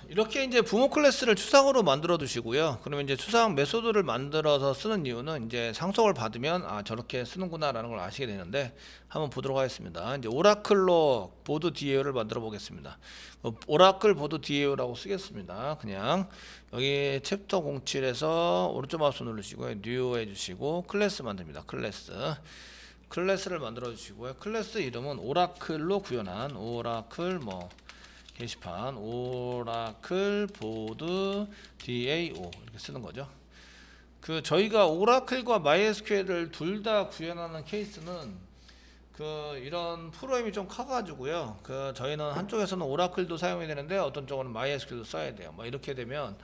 이렇게 이제 부모 클래스를 추상으로 만들어 두시고요. 그러면 이제 추상 메소드를 만들어서 쓰는 이유는 이제 상속을 받으면 아 저렇게 쓰는구나라는 걸 아시게 되는데 한번 보도록 하겠습니다. 이제 오라클로 보드 DAO를 만들어 보겠습니다. 오라클 보드 DAO라고 쓰겠습니다. 그냥 여기 챕터 07에서 오른쪽 마우스 누르시고요. 뉴 해주시고 클래스 만듭니다. 클래스를 만들어 주시고요. 클래스 이름은 오라클로 구현한 오라클 게시판 오라클 보드 DAO 이렇게 쓰는 거죠. 저희가 오라클과 MySQL을 둘 다 구현하는 케이스는 이런 프로그램이 좀 커가지고요. 저희는 한쪽에서는 오라클도 사용해야 되는데 어떤 쪽은 MySQL도 써야 돼요. 이렇게 되면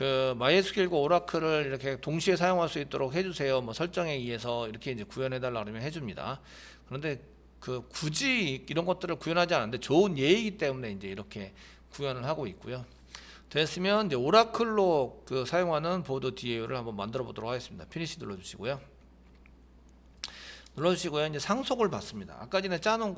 MySQL과 오라클을 이렇게 동시에 사용할 수 있도록 해주세요. 설정에 의해서 이렇게 이제 구현해달라 그러면 해줍니다. 그런데 굳이 이런 것들을 구현하지 않는데 좋은 예이기 때문에 이제 이렇게 구현을 하고 있고요. 됐으면 이제 오라클로 사용하는 보드 DAO를 한번 만들어 보도록 하겠습니다. 피니시 눌러주시고요. 이제 상속을 받습니다. 아까 전에 짜놓은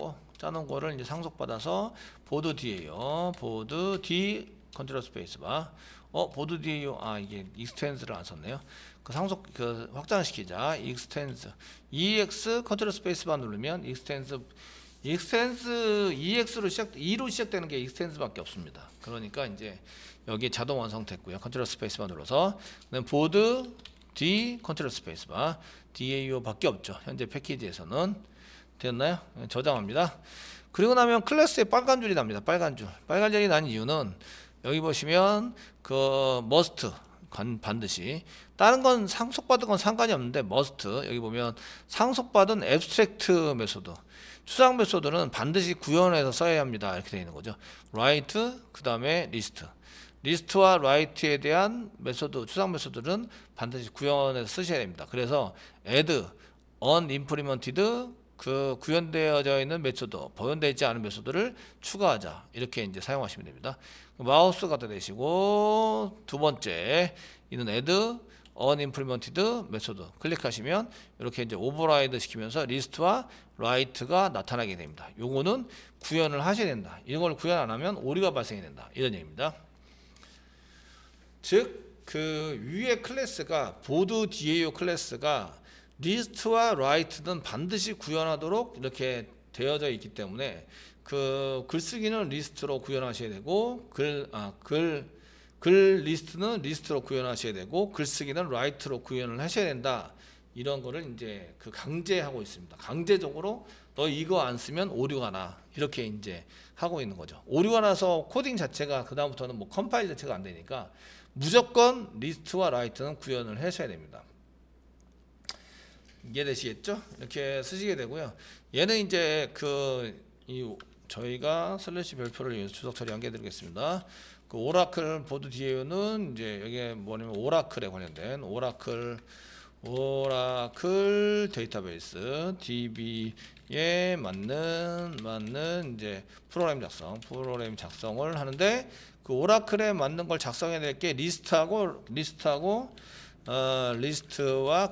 거를 이제 상속받아서 보드 DAO, 보드 D 컨트롤 스페이스 바. 보드 DAO, 이게 익스텐스를 안 썼네요. 상속 확장시키자. 익스텐스 EX 컨트롤 스페이스바 누르면 익스텐스 EX로 2로 시작되는 게 익스텐스밖에 없습니다. 그러니까 이제 여기 자동 완성됐고요. 컨트롤 스페이스바 눌러서 보드 D 컨트롤 스페이스바 DAO 밖에 없죠. 현재 패키지에서는 됐나요? 저장합니다. 그리고 나면 클래스에 빨간 줄이 납니다. 빨간 줄이 난 이유는 여기 보시면 must 반드시 다른 건 상속받은 건 상관이 없는데 must 여기 보면 상속받은 abstract 메소드 추상 메소드는 반드시 구현해서 써야 합니다. 이렇게 되어 있는 거죠. write 그 다음에 리스트와 write에 대한 메소드 추상 메소드는 반드시 구현해서 쓰셔야 됩니다. 그래서 add unimplemented 구현되어져 있는 메소드, 보현되지 않은 메소드를 추가하자. 이렇게 이제 사용하시면 됩니다. 마우스 갖다 대시고 두 번째 이는 add unimplemented 메소드 클릭하시면 이렇게 이제 오버라이드 시키면서 리스트와 write가 나타나게 됩니다. 요거는 구현을 하셔야 된다. 이런 걸 구현 안 하면 오류가 발생이 된다. 이런 얘기입니다. 즉 위에 클래스가 보드 DAO 클래스가 리스트와 write는 반드시 구현하도록 이렇게 되어져 있기 때문에 글쓰기는 리스트로 구현하셔야 되고 글 리스트는 리스트로 구현하셔야 되고 글쓰기는 write로 구현을 하셔야 된다. 이런 거를 이제 강제하고 있습니다. 강제적으로 너 이거 안 쓰면 오류가 나. 이렇게 이제 하고 있는 거죠. 오류가 나서 코딩 자체가 그다음부터는 컴파일 자체가 안 되니까 무조건 리스트와 write는 구현을 하셔야 됩니다. 이해되시겠죠? 이렇게 쓰시게 되고요. 얘는 이제 저희가 슬래시 별표를 위해서 추석 처리 연계해 드리겠습니다. 오라클 보드 DAO는 이제 여기에 뭐냐면 오라클에 관련된 오라클 데이터베이스 DB에 맞는 이제 프로그램 작성을 하는데 오라클에 맞는 걸 작성해야 될 게 리스트와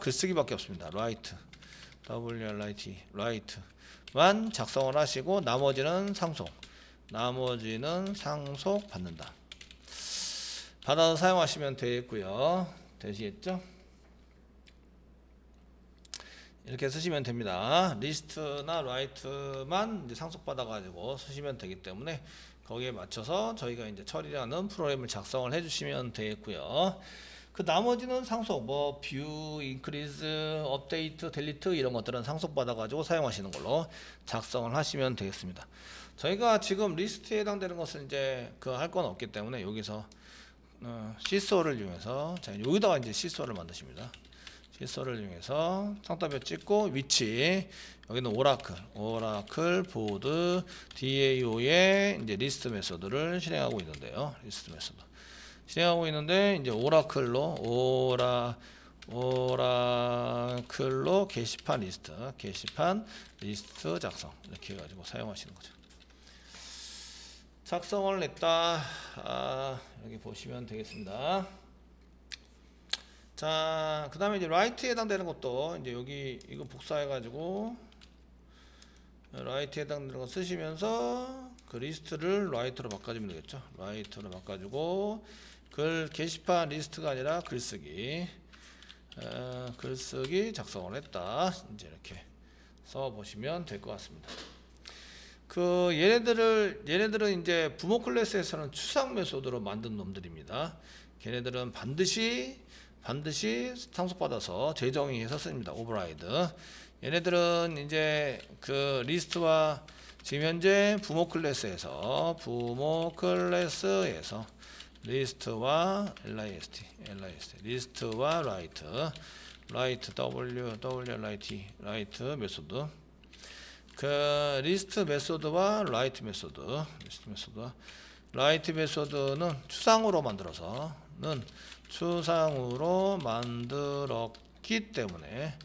글쓰기밖에 없습니다. write write만 작성을 하시고 나머지는 상속 받는다. 받아서 사용하시면 되겠고요. 되시겠죠? 이렇게 쓰시면 됩니다. 리스트나 write만 이제 상속받아 가지고 쓰시면 되기 때문에 거기에 맞춰서 저희가 이제 처리하는 프로그램을 작성을 해주시면 되겠고요. 나머지는 상속, 뷰, 인크리즈, 업데이트, 델리트 이런 것들은 상속받아 가지고 사용하시는 걸로 작성을 하시면 되겠습니다. 저희가 지금 리스트에 해당되는 것은 이제 할 건 없기 때문에 여기서 시소를 이용해서 여기다가 이제 시소를 만드십니다. 시소를 이용해서 상따표 찍고 위치 여기는 오라클 보드 DAO의 이제 리스트 메소드를 실행하고 있는데요. 리스트 메소드 실행하고 있는데 이제 오라클로 게시판 리스트 작성 이렇게 해가지고 사용하시는 거죠. 작성을 했다. 여기 보시면 되겠습니다. 자, 그 다음에 이제 write에 해당되는 것도 이제 여기 이거 복사해 가지고 write에 해당되는 거 쓰시면서 그 리스트를 라이트로 바꿔주면 되겠죠. 라이트로 바꿔주고 게시판 리스트가 아니라 글쓰기 작성을 했다. 이제 이렇게 써 보시면 될 것 같습니다. 얘네들은 이제 부모 클래스에서는 추상 메소드로 만든 놈들입니다. 걔네들은 반드시 상속받아서 재정의해서 씁니다. 오버라이드. 얘네들은 이제 그 리스트와 지금 현재 부모 클래스에서 리스트와 리스트와 라이트 라이트 메소드 그 리스트 메소드와 라이트 메소드는 추상으로 만들었기 때문에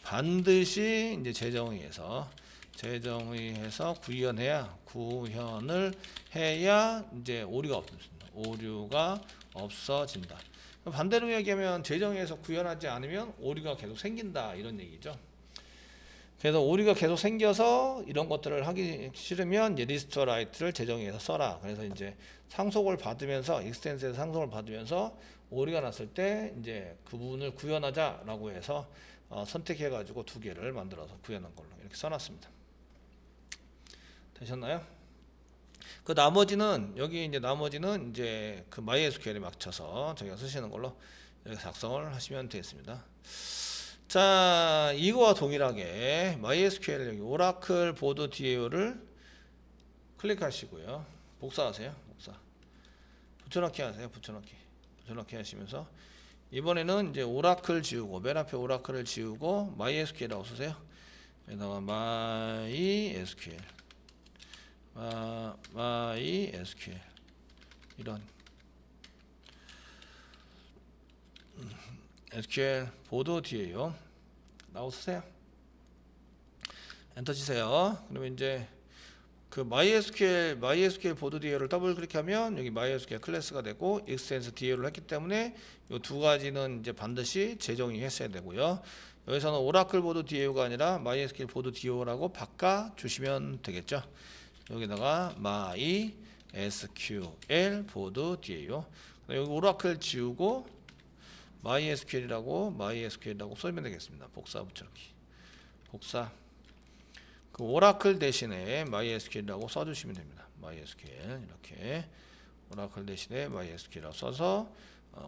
반드시 이제 재정의해서 구현을 해야 이제 오류가 없어진다. 반대로 얘기하면 재정의해서 구현하지 않으면 오류가 계속 생긴다 이런 얘기죠. 그래서 오류가 계속 생겨서 이런 것들을 하기 싫으면 이제 리스트와 라이트를 재정의해서 써라. 그래서 이제 상속을 받으면서 익스텐스에서 상속을 받으면서 오류가 났을 때 이제 그 부분을 구현하자라고 해서 선택해가지고 두 개를 만들어서 구현한 걸로 이렇게 써놨습니다. 되셨나요? 그 나머지는 이제 그 MySQL에 맞춰서 저희가 쓰시는 걸로 이렇게 작성을 하시면 되겠습니다. 자, 이거와 동일하게 MySQL 여기 오라클 보드 DAO를 클릭하시고요. 복사하세요. 붙여넣기 하세요. 붙여넣기 하시면서 이번에는 이제 오라클 지우고 맨 앞에 오라클을 지우고 MySQL이라고 쓰세요. 여기다가 MySQL 이런 SQL 보드 DAO 라고 쓰세요. 엔터 치세요. 그러면 이제 그 MySQL 보드 DAO를 더블 클릭하면 여기 MySQL 클래스가 되고 익스텐스 DAO를 했기 때문에 이 두 가지는 이제 반드시 재정의 했어야 되고요. 여기서는 오라클 보드 DAO가 아니라 MySQL 보드 DAO라고 바꿔 주시면 되겠죠. 여기다가 MySQL 보드 DAO 여기 오라클 지우고 MySQL이라고 쏘면 되겠습니다. 복사 붙여넣기 복사 그 오라클 대신에 MySQL이라고 써주시면 됩니다. MySQL 이렇게 오라클 대신에 MySQL이라고 써서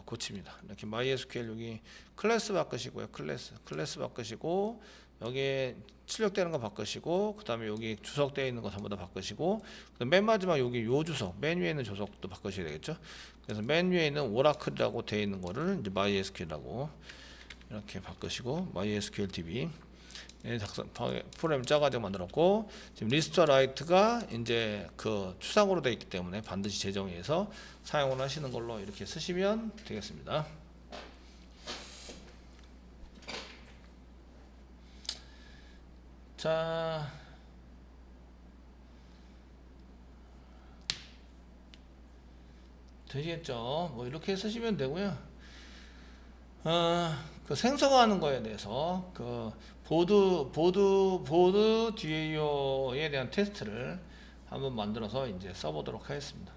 고칩니다. 이렇게 MySQL 여기 클래스 바꾸시고요. 클래스 바꾸시고 여기에 출력되는 거 바꾸시고 그 다음에 여기 주석되어 있는 거 전부 다 바꾸시고 맨 마지막 여기 요 주석 맨 위에 있는 주석도 바꾸셔야 되겠죠. 그래서 맨 위에 있는 오라클이라고 되어 있는 거를 이제 MySQL이라고 이렇게 바꾸시고 MySQL DB 프로그램 짜가지고 만들었고 지금 리스트와 라이트가 이제 그 추상으로 되어 있기 때문에 반드시 재정의해서 사용을 하시는 걸로 이렇게 쓰시면 되겠습니다. 자, 되시겠죠? 뭐 이렇게 쓰시면 되고요. 그 생성하는 거에 대해서 그 보드 DAO에 대한 테스트를 한번 만들어서 이제 써보도록 하겠습니다.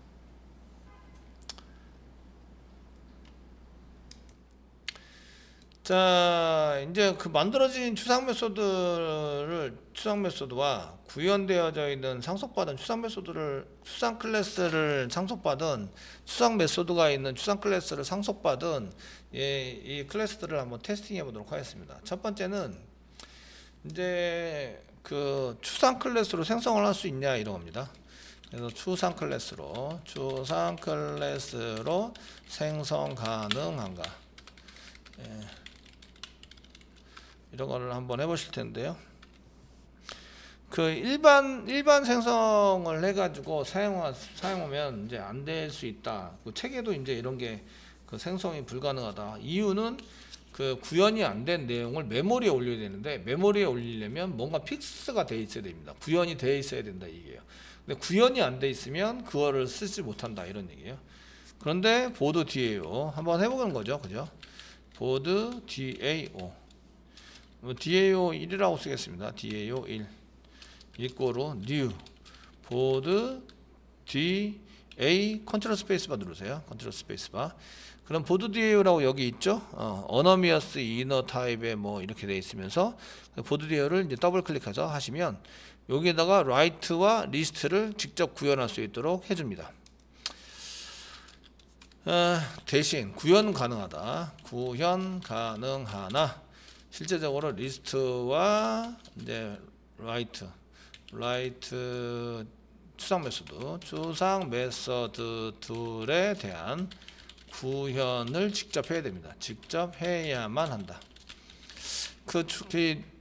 자, 이제 그 만들어진 추상 메소드와 구현되어져 있는 상속받은 추상 클래스를 상속받은 추상 메소드가 있는 추상 클래스를 상속받은 이 클래스들을 한번 테스팅해 보도록 하겠습니다. 첫 번째는 이제 그 추상 클래스로 생성을 할 수 있냐 이런 겁니다. 그래서 추상 클래스로 생성 가능한가 이런 거를 한번 해보실 텐데요. 그 일반 생성을 해가지고 사용하면 이제 안 될 수 있다. 그 책에도 이제 이런 게 그 생성이 불가능하다. 이유는 그 구현이 안 된 내용을 메모리에 올려야 되는데 메모리에 올리려면 뭔가 픽스가 돼 있어야 됩니다. 구현이 돼 있어야 된다 이게요. 근데 구현이 안 돼 있으면 그거를 쓰지 못한다 이런 얘기예요. 그런데 보드 DAO 한번 해보는 거죠, 그죠? 보드 DAO DAO 1이라고 쓰겠습니다. DAO 1 이꼬르 new 보드 DA 컨트롤 스페이스바 누르세요. 컨트롤 스페이스바. 그럼 보드 DA라고 여기 있죠. 어너미어스 이너 타입에 뭐 이렇게 돼 있으면서 보드 DA를 이제 더블 클릭해서 하시면 여기에다가 라이트와 리스트를 직접 구현할 수 있도록 해줍니다. 대신 구현 가능하다. 구현 가능하나 실제적으로 리스트와 이제 라이트 추상 메소드들에 대한 구현을 직접 해야 됩니다. 직접 해야만 한다.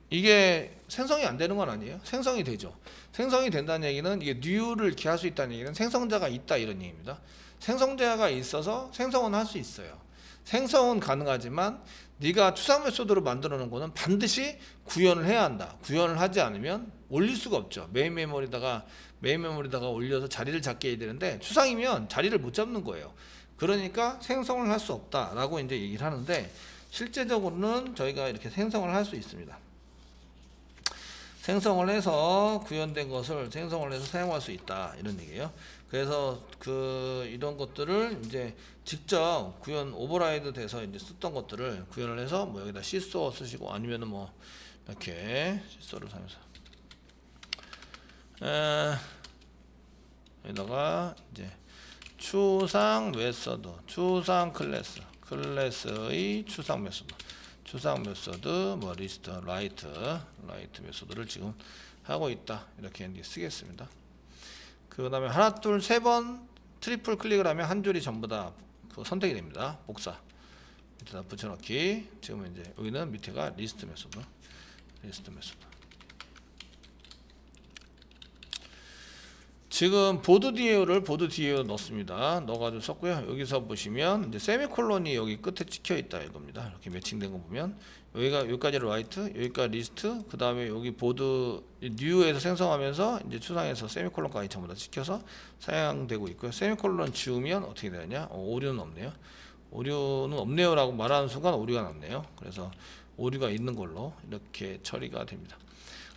이게 생성이 안 되는 건 아니에요. 생성이 되죠. 생성이 된다는 얘기는 이게 new를 이렇게 할 수 있다는 얘기는 생성자가 있다 이런 얘기입니다. 생성자가 있어서 생성은 할 수 있어요. 생성은 가능하지만 네가 추상 메소드로 만들어 놓은 거는 반드시 구현을 해야 한다. 구현을 하지 않으면 올릴 수가 없죠. 메인 메모리다가 올려서 자리를 잡게 해야 되는데 추상이면 자리를 못 잡는 거예요. 그러니까 생성을 할 수 없다라고 이제 얘기를 하는데 실제적으로는 저희가 이렇게 생성을 할 수 있습니다. 생성을 해서 구현된 것을 생성을 해서 사용할 수 있다 이런 얘기예요. 그래서 이런 것들을 이제 직접 구현 오버라이드 돼서 이제 썼던 것들을 구현을 해서 뭐 여기다 시소 쓰시고 아니면은 뭐 이렇게 시소를 사면서 여기다가 이제 추상 메소드, 추상 클래스의 추상 메소드 뭐 리스트 라이트 메소드를 지금 하고 있다 이렇게 이제 쓰겠습니다. 그 다음에 하나 둘 세 번 트리플 클릭을 하면 한 줄이 전부 다 선택이 됩니다. 복사 밑에다 붙여넣기. 지금 이제 여기는 밑에가 리스트 메소드. 지금 보드 DAO를 보드 DAO 넣습니다. 넣어가지고 썼고요. 여기서 보시면 이제 세미콜론이 여기 끝에 찍혀 있다 이겁니다. 이렇게 매칭된 거 보면 여기까지 라이트, 여기까지 리스트, 그 다음에 여기 보드 뉴에서 생성하면서 이제 추상에서 세미콜론까지 전부 다 찍혀서 사용되고 있고요. 세미콜론 지우면 어떻게 되느냐? 오류는 없네요. 오류는 없네요라고 말하는 순간 오류가 났네요. 그래서 오류가 있는 걸로 이렇게 처리가 됩니다.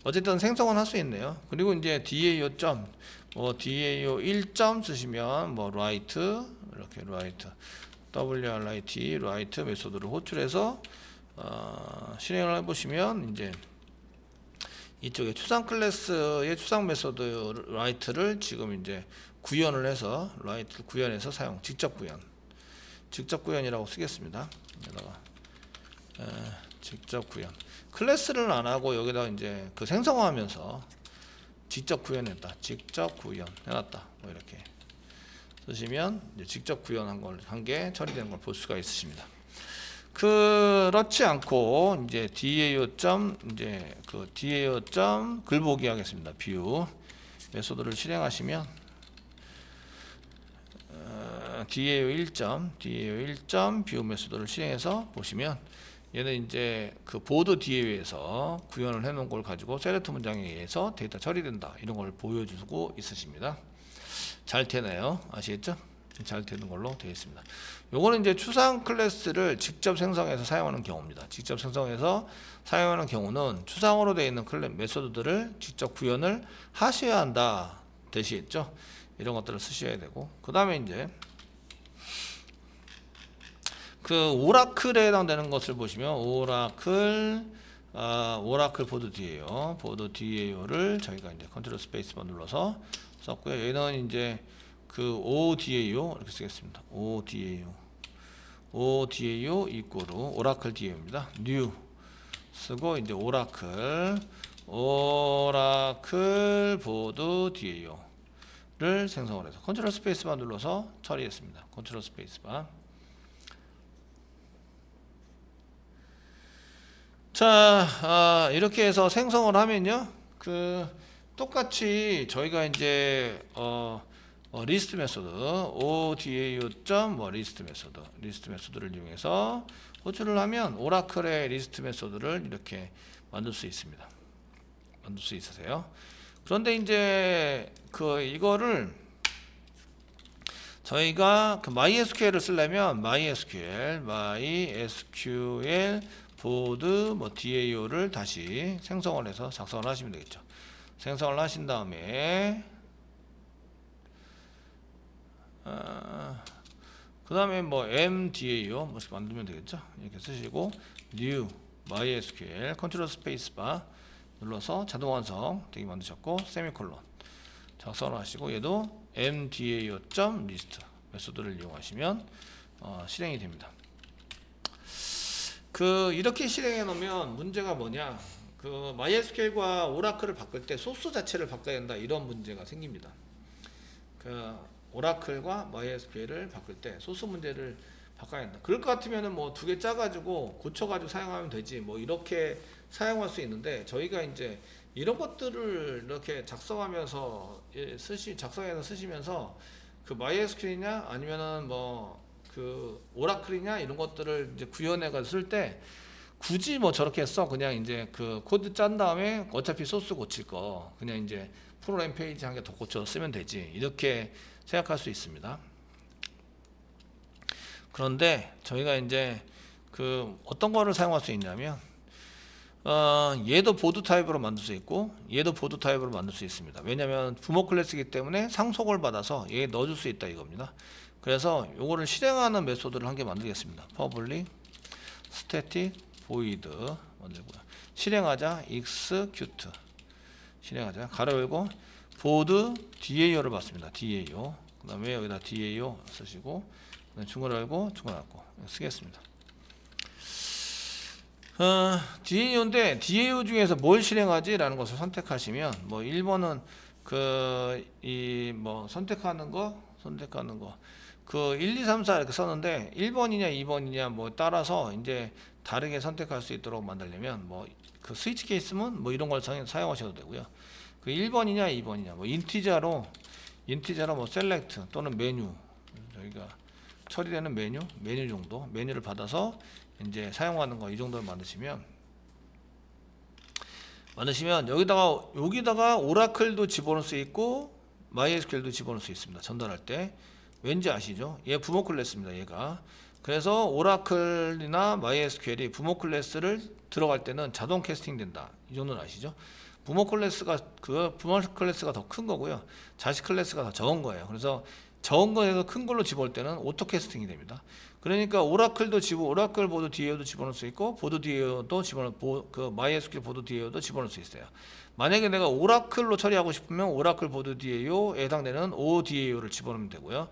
어쨌든 생성은 할 수 있네요. 그리고 이제 DAO DAO 1점 쓰시면 뭐 write 이렇게 write WRIT write 메소드를 호출해서 실행을 해보시면 이제 이쪽에 추상 클래스의 추상 메소드 write를 지금 이제 구현을 해서 write 구현해서 사용 직접 구현이라고 쓰겠습니다. 여기다가 직접 구현 클래스를 안 하고 여기다 이제 생성하면서 직접 구현했다. 직접 구현해놨다. 뭐 이렇게 쓰시면 이제 직접 구현한 걸 한 게 처리되는 걸 볼 수가 있으십니다. 그렇지 않고 이제 DAO 글보기 하겠습니다. 뷰 메소드를 실행하시면 DAO 1점 뷰 메소드를 실행해서 보시면 얘는 이제 보드 DAO에서 구현을 해놓은 걸 가지고 셀렉트 문장에 의해서 데이터 처리된다 이런 걸 보여주고 있으십니다. 잘 되네요. 아시겠죠? 잘 되는 걸로 되어 있습니다. 요거는 이제 추상 클래스를 직접 생성해서 사용하는 경우입니다. 직접 생성해서 사용하는 경우는 추상으로 되어 있는 메소드들을 직접 구현을 하셔야 한다. 되시겠죠? 이런 것들을 쓰셔야 되고 그 다음에 이제 오라클에 해당되는 것을 보시면 오라클 보드 DAO를 저희가 이제 컨트롤 스페이스바 눌러서 썼고요. 얘는 이제 ODAO 이렇게 쓰겠습니다. ODAO 이꼬르 오라클 DAO입니다. new 쓰고 이제 오라클 보드 DAO를 생성을 해서 컨트롤 스페이스바 눌러서 처리했습니다. 컨트롤 스페이스바. 자, 이렇게 해서 생성을 하면요, 똑같이 저희가 이제 리스트 메소드 ODAO 리스트 메소드를 이용해서 호출을 하면 오라클의 리스트 메소드를 이렇게 만들 수 있습니다. 만들 수 있으세요. 그런데 이제 이거를 저희가 MySQL을 쓰려면 MySQL 보드 DAO를 다시 생성을 해서 작성을 하시면 되겠죠. 생성을 하신 다음에 그 다음에 뭐 MDA요 뭐 만들면 되겠죠. 이렇게 쓰시고 new MySQL 컨트롤 스페이스바 눌러서 자동 완성 되게 만드셨고 세미콜론 작성을 하시고 얘도 mdao.list 메소드를 이용하시면 실행이 됩니다. 이렇게 실행해 놓으면 문제가 뭐냐, MySQL과 오라클을 바꿀 때 소스 자체를 바꿔야 된다, 이런 문제가 생깁니다. 오라클과 MySQL을 바꿀 때 소스 문제를 바꿔야 된다. 그럴 것 같으면은 뭐 두 개 짜가지고 고쳐가지고 사용하면 되지, 뭐 이렇게 사용할 수 있는데, 저희가 이제 이런 것들을 이렇게 작성해서 쓰시면서 MySQL이냐 아니면은 뭐 오라클이냐 이런 것들을 이제 구현해가 쓸 때 굳이 뭐 저렇게 써, 그냥 이제 코드 짠 다음에 어차피 소스 고칠 거 그냥 이제 프로그램 페이지 한 개 더 고쳐 쓰면 되지, 이렇게 생각할 수 있습니다. 그런데 저희가 이제 어떤 거를 사용할 수 있냐면 얘도 보드 타입으로 만들 수 있고 얘도 보드 타입으로 만들 수 있습니다. 왜냐하면 부모 클래스이기 때문에 상속을 받아서 얘 넣어줄 수 있다 이겁니다. 그래서 요거를 실행하는 메소드를 한 개 만들겠습니다. public static void 만들고요. 실행하자 execute 실행하자 가로 열고 보드 DAO를 받습니다. DAO 그 다음에 여기다 DAO 쓰시고 중괄호 열고 중괄호 닫고 쓰겠습니다. DAO인데 DAO 중에서 뭘 실행하지? 라는 것을 선택하시면 뭐 1번은 선택하는 거 1, 2, 3, 4 이렇게 썼는데 1번이냐 2번이냐 뭐 따라서 이제 다르게 선택할 수 있도록 만들려면 뭐 스위치 케이스면 뭐 이런 걸 사용하셔도 되고요. 1번이냐 2번이냐 뭐 인티저로 뭐 셀렉트 또는 메뉴, 저희가 처리되는 메뉴 정도 메뉴를 받아서 이제 사용하는 거 이 정도를 만드시면 여기다가 오라클도 집어넣을 수 있고 MySQL도 집어넣을 수 있습니다. 전달할 때 왠지 아시죠? 얘 부모 클래스입니다. 얘가 그래서 오라클이나 MySQL이 부모 클래스를 들어갈 때는 자동 캐스팅 된다, 이 정도는 아시죠? 부모 클래스가 더 큰 거고요, 자식 클래스가 더 적은 거예요. 그래서 적은 거에서 큰 걸로 집어올 때는 오토 캐스팅이 됩니다. 그러니까 오라클 보드 DAO도 집어넣을 수 있고 보드 DAO도 MySQL 보드 DAO도 집어넣을 수 있어요. 만약에 내가 오라클로 처리하고 싶으면 오라클 보드 DAO에 해당되는 ODAO를 집어넣으면 되고요.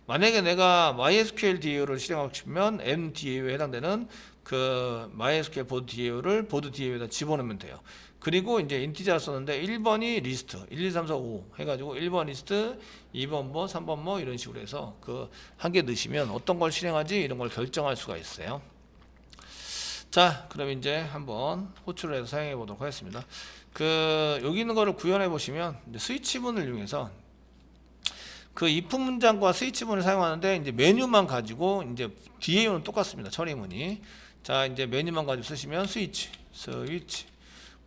만약에 내가 MySQL DAO를 실행하고 싶으면 MDAO에 해당되는 MySQL 보드 DAO를 보드 DAO에다 집어넣으면 돼요. 그리고 이제 인티저를 썼는데 1번이 리스트 1, 2, 3, 4, 5 해가지고 1번 리스트 2번 뭐 3번 뭐 이런 식으로 해서 한 개 넣으시면 어떤 걸 실행하지 이런 걸 결정할 수가 있어요. 자, 그럼 이제 한번 호출을 해서 사용해 보도록 하겠습니다. 여기 있는 거를 구현해 보시면 스위치문을 이용해서 if 문장과 스위치문을 사용하는데 이제 메뉴만 가지고 이제 DAO는 똑같습니다. 처리문이. 자, 이제 메뉴만 가지고 쓰시면 스위치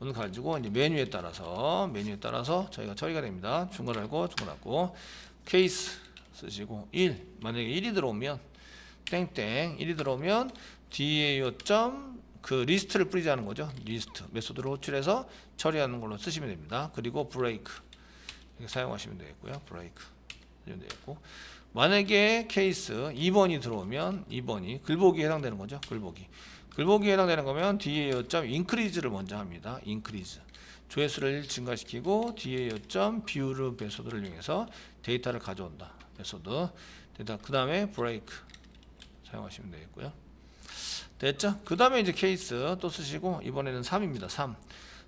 오늘 가지고 이제 메뉴에 따라서 저희가 처리가 됩니다. 중괄호 열고 중괄호 닫고 케이스 쓰시고 1 만약에 1이 들어오면 땡땡 1이 들어오면 DAO 리스트를 뿌리자는 거죠. 리스트 메소드로 호출해서 처리하는 걸로 쓰시면 됩니다. 그리고 브레이크 이렇게 사용하시면 되겠고요. 브레이크 되겠고, 만약에 케이스 2번이 들어오면 2번이 글보기에 해당되는 거죠. 글보기에 해당되는 거면 DAO.increase를 먼저 합니다. increase 조회수를 증가시키고 DAO.view를 메소드를 이용해서 데이터를 가져온다. 메소드 그 다음에 break 사용하시면 되겠고요. 됐죠? 그 다음에 이제 케이스 또 쓰시고 이번에는 3입니다.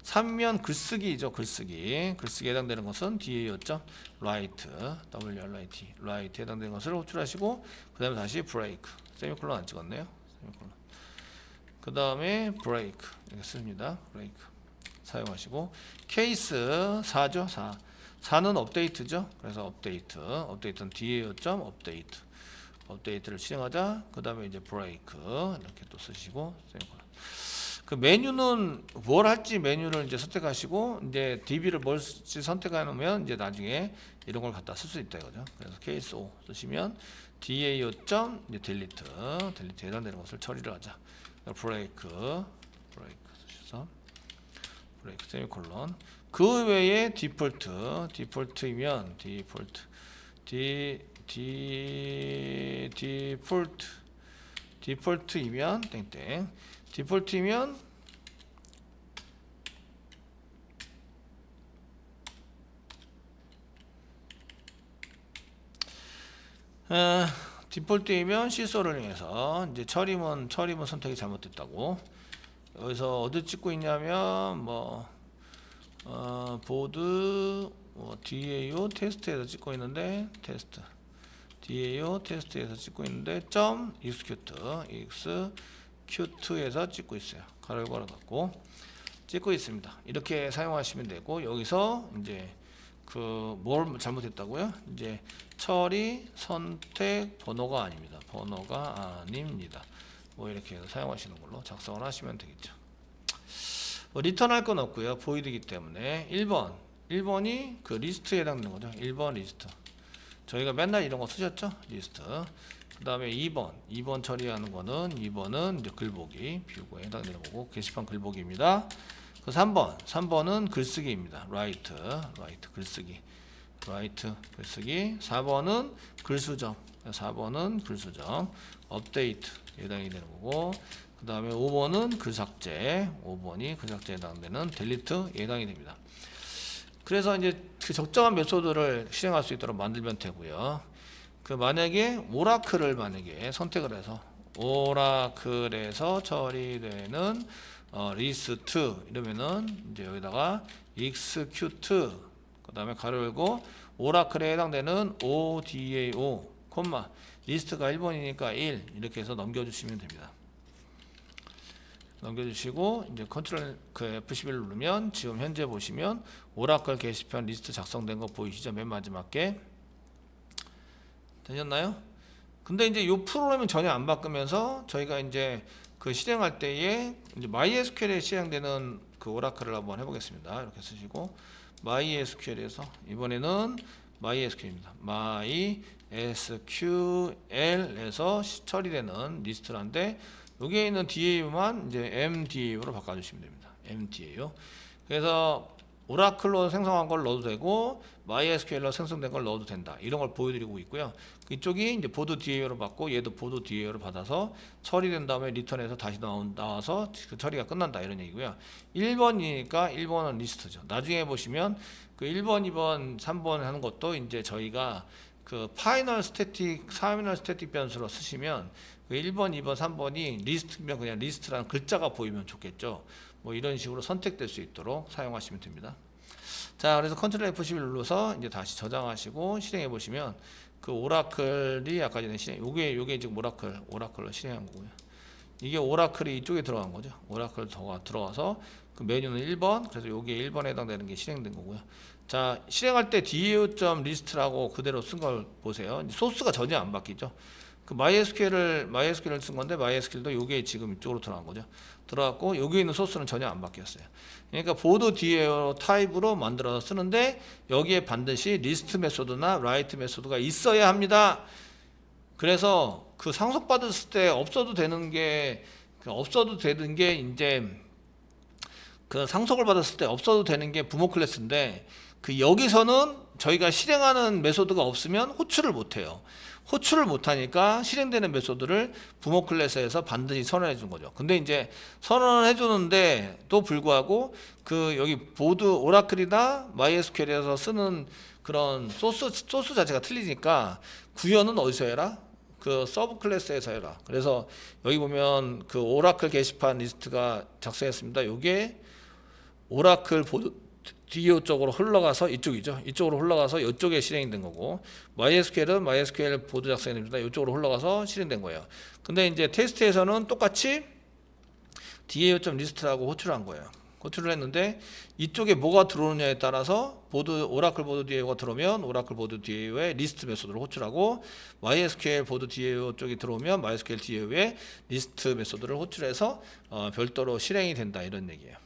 3이면 글쓰기죠. 글쓰기에 해당되는 것은 DAO.write write에 해당되는 것을 호출하시고 그 다음에 다시 break 세미콜론 안 찍었네요. 세미콜론 그 다음에 break 이렇게 씁니다. break 사용하시고 케이스 4죠. 4는 업데이트죠. 그래서 업데이트는 DAO.update 업데이트를 실행하자. 그 다음에 이제 break 이렇게 또 쓰시고 세미콜론. 메뉴는 뭘 할지 메뉴를 이제 선택하시고 이제 DB를 뭘지 선택하면 이제 나중에 이런 걸 갖다 쓸 수 있다 이거죠. 그래서 케이스 5 쓰시면 DAO.delete 해당되는 것을 처리를 하자. break 쓰셔서 break 세미콜론 그 외에 디폴트이면 디폴트이면 땡땡 디폴트이면 디폴트이면 시소를 이용해서 이제 처리문 선택이 잘못됐다고. 여기서 어디 찍고 있냐면 뭐 보드 DAO 테스트에서 찍고 있는데 DAO 테스트에서 찍고 있는데 점 execute에서 찍고 있어요. 가로 열고 갖고 찍고 있습니다. 이렇게 사용하시면 되고, 여기서 이제 뭘 잘못했다고요? 이제 처리 선택 번호가 아닙니다. 뭐 이렇게 해서 사용하시는 걸로 작성을 하시면 되겠죠. 리턴할 건 없고요. 보이드이기 때문에 1번이 그 리스트에 해당되는 거죠. 1번 리스트. 저희가 맨날 이런 거 쓰셨죠? 리스트. 그 다음에 2번 처리하는 거는 2번은 이제 글보기, 뷰고에 해당되는 거고, 게시판 글보기입니다. 그 3번은 글쓰기입니다. write 글쓰기. 4번은 글수정. update 해당이 되는 거고, 그 다음에 5번은 글삭제. 5번이 글삭제에 해당되는 delete 해당이 됩니다. 그래서 이제 그 적정한 메소드를 실행할 수 있도록 만들면 되고요. 만약에 오라클을 선택을 해서 오라클에서 처리되는 리스트 이러면은 이제 여기다가 execute 그 다음에 가로 열고 오라클에 해당되는 ODAO 리스트가 1번이니까 1 이렇게 해서 넘겨주시면 됩니다. 넘겨주시고 이제 컨트롤 F11 누르면 지금 현재 보시면 오라클 게시판 리스트 작성된 거 보이시죠? 맨 마지막에 되셨나요? 근데 이제 이 프로그램은 전혀 안 바꾸면서 저희가 이제 실행할 때에 이제 MySQL에 실행되는 오라클을 한번 해보겠습니다. 이렇게 쓰시고 MySQL에서 이번에는 MySQL입니다. MySQL에서 처리되는 리스트란데 여기에 있는 DAO만 이제 MDAO로 바꿔주시면 됩니다. MDAO. 그래서 오라클로 생성한 걸 넣어도 되고 MySQL로 생성된 걸 넣어도 된다. 이런 걸 보여드리고 있고요. 이쪽이 이제 보드 DAO로 받고 얘도 보드 DAO로 받아서 처리된 다음에 리턴해서 다시 나와서 그 처리가 끝난다 이런 얘기고요. 1번이니까 1번은 리스트죠. 나중에 보시면 1번, 2번, 3번 하는 것도 이제 저희가 타미널 스태틱 변수로 쓰시면 1번, 2번, 3번이 리스트면 그냥 리스트라는 글자가 보이면 좋겠죠. 뭐 이런 식으로 선택될 수 있도록 사용하시면 됩니다. 자, 그래서 컨트롤 F11 눌러서 이제 다시 저장하시고 실행해 보시면 오라클이 아까 전에 요게 지금 오라클로 실행한 거고요. 이게 오라클이 이쪽에 들어간 거죠. 오라클 들어가서 메뉴는 1번, 그래서 요게 1번에 해당되는 게 실행된 거고요. 자, 실행할 때 DAO.list라고 그대로 쓴 걸 보세요. 소스가 전혀 안 바뀌죠. MySQL을 쓴 건데 MySQL도 요게 지금 이쪽으로 들어간 거죠. 들어갔고 여기 있는 소스는 전혀 안 바뀌었어요. 그러니까 보드 DAO 타입으로 만들어서 쓰는데 여기에 반드시 리스트 메소드나 라이트 메소드가 있어야 합니다. 그래서 상속받았을 때 없어도 되는 게 이제 상속을 받았을 때 없어도 되는 게 부모 클래스인데 여기서는 저희가 실행하는 메소드가 없으면 호출을 못해요. 호출을 못하니까 실행되는 메소드를 부모 클래스에서 반드시 선언해 준 거죠. 근데 이제 선언을 해 주는데 또 불구하고 여기 보드 오라클이나 MySQL에서 쓰는 그런 소스 자체가 틀리니까 구현은 어디서 해라? 서브 클래스에서 해라. 그래서 여기 보면 오라클 게시판 리스트가 작성했습니다. 요게 오라클 보드 DAO 쪽으로 흘러가서 이쪽이죠. 이쪽으로 흘러가서 이쪽에 실행이 된 거고, MySQL은 MySQL 보드 작성이 됩니다. 이쪽으로 흘러가서 실행된 거예요. 근데 이제 테스트에서는 똑같이 DAO.list라고 호출을 한 거예요. 호출을 했는데 이쪽에 뭐가 들어오느냐에 따라서 오라클 보드 DAO가 들어오면 오라클 보드 DAO의 리스트 메소드를 호출하고, MySQL 보드 DAO 쪽이 들어오면 MySQL DAO의 리스트 메소드를 호출해서 별도로 실행이 된다 이런 얘기예요.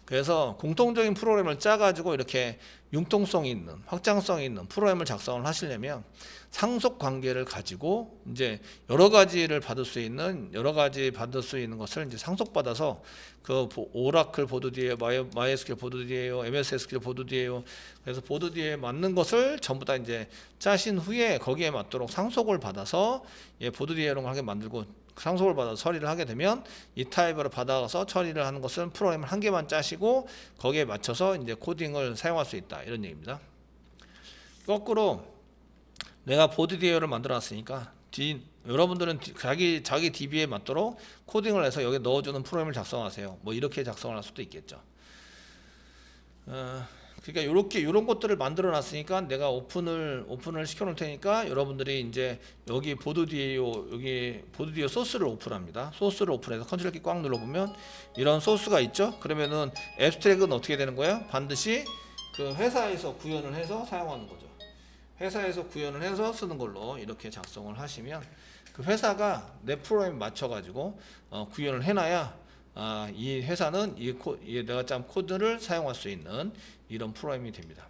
그래서 공통적인 프로그램을 짜가지고 이렇게 융통성이 있는 확장성이 있는 프로그램을 작성을 하시려면 상속 관계를 가지고 이제 여러 가지 받을 수 있는 것을 이제 상속받아서 그 오라클 보드디에 마이에스큐엘 보드디에요, MS SQL 보드디에요. 그래서 보드디에 맞는 것을 전부 다 이제 짜신 후에 거기에 맞도록 상속을 받아서 보드디에로 하게 만들고 상속을 받아서 처리를 하게 되면 이 타입으로 받아서 처리를 하는 것은 프로그램을 한 개만 짜시고 거기에 맞춰서 이제 코딩을 사용할 수 있다 이런 얘기입니다. 거꾸로 내가 보드디에어를 만들어 놨으니까 여러분들은 자기 DB에 맞도록 코딩을 해서 여기 넣어주는 프로그램을 작성하세요. 뭐 이렇게 작성을 할 수도 있겠죠. 그러니까 이런 것들을 만들어 놨으니까 내가 오픈을 시켜 놓을 테니까 여러분들이 이제 여기 보드디에어 소스를 오픈합니다. 소스를 오픈해서 컨트롤 키 꽉 눌러보면 이런 소스가 있죠. 그러면은 앱스트랙은 어떻게 되는 거예요? 반드시 그 회사에서 구현을 해서 사용하는 거죠. 회사에서 구현을 해서 쓰는 걸로 이렇게 작성을 하시면 그 회사가 내 프로그램에 맞춰 가지고 구현을 해놔야 이 회사는 내가 짠 코드를 사용할 수 있는 이런 프로그램이 됩니다.